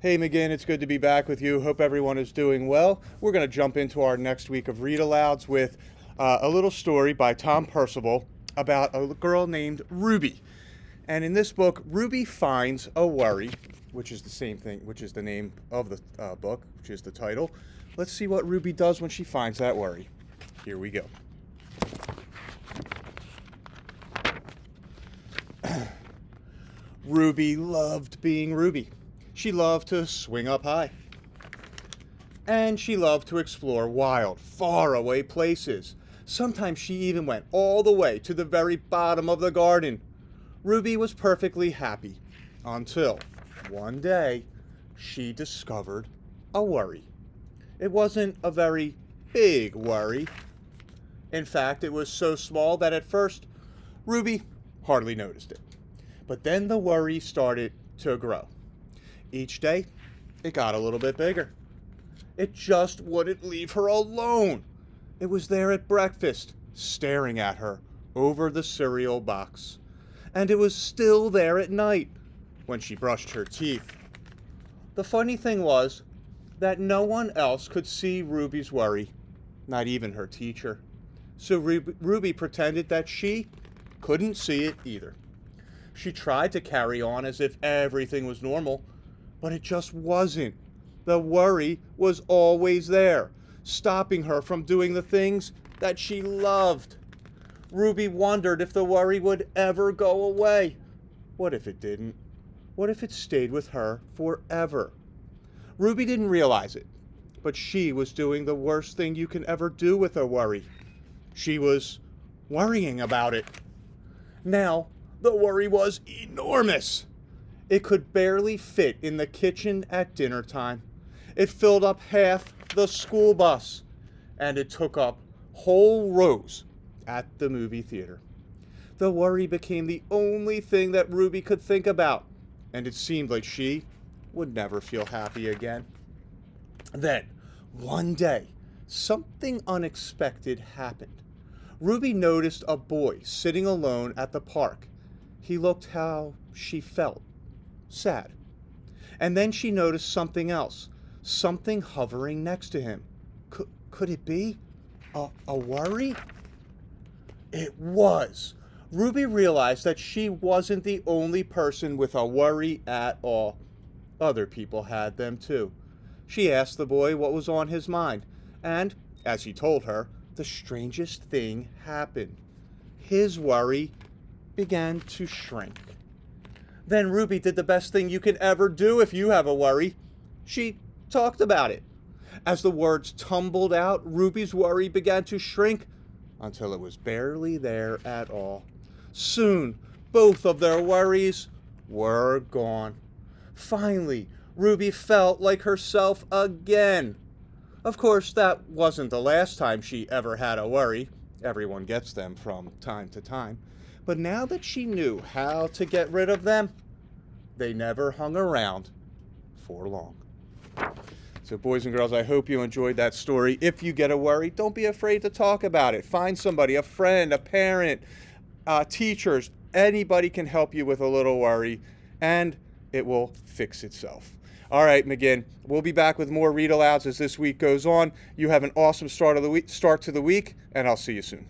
Hey McGinn, it's good to be back with you. Hope everyone is doing well. We're going to jump into our next week of read alouds with a little story by Tom Percival about a girl named Ruby. And in this book, Ruby finds a worry, which is the same thing, which is the name of the book, which is the title. Let's see what Ruby does when she finds that worry. Here we go. Ruby loved being Ruby. She loved to swing up high. And she loved to explore wild, faraway places. Sometimes she even went all the way to the very bottom of the garden. Ruby was perfectly happy until one day she discovered a worry. It wasn't a very big worry. In fact, it was so small that at first Ruby hardly noticed it. But then the worry started to grow. Each day, it got a little bit bigger. It just wouldn't leave her alone. It was there at breakfast, staring at her over the cereal box. And it was still there at night, when she brushed her teeth. The funny thing was that no one else could see Ruby's worry, not even her teacher. So Ruby pretended that she couldn't see it either. She tried to carry on as if everything was normal, but it just wasn't. The worry was always there, stopping her from doing the things that she loved. Ruby wondered if the worry would ever go away. What if it didn't? What if it stayed with her forever? Ruby didn't realize it, but she was doing the worst thing you can ever do with a worry. She was worrying about it. Now, the worry was enormous. It could barely fit in the kitchen at dinner time. It filled up half the school bus, and it took up whole rows at the movie theater. The worry became the only thing that Ruby could think about, and it seemed like she would never feel happy again. Then, one day, something unexpected happened. Ruby noticed a boy sitting alone at the park. He looked how she felt, sad. And then she noticed something else, something hovering next to him. Could it be a worry? It was. Ruby realized that she wasn't the only person with a worry at all. Other people had them too. She asked the boy what was on his mind, and, as he told her, the strangest thing happened. His worry began to shrink. Then Ruby did the best thing you can ever do if you have a worry. She talked about it. As the words tumbled out, Ruby's worry began to shrink until it was barely there at all. Soon, both of their worries were gone. Finally, Ruby felt like herself again. Of course, that wasn't the last time she ever had a worry. Everyone gets them from time to time. But now that she knew how to get rid of them, they never hung around for long. So boys and girls, I hope you enjoyed that story. If you get a worry, don't be afraid to talk about it. Find somebody, a friend, a parent, teachers. Anybody can help you with a little worry, and it will fix itself. All right, McGinn, we'll be back with more read alouds as this week goes on. You have an awesome start to the week, and I'll see you soon.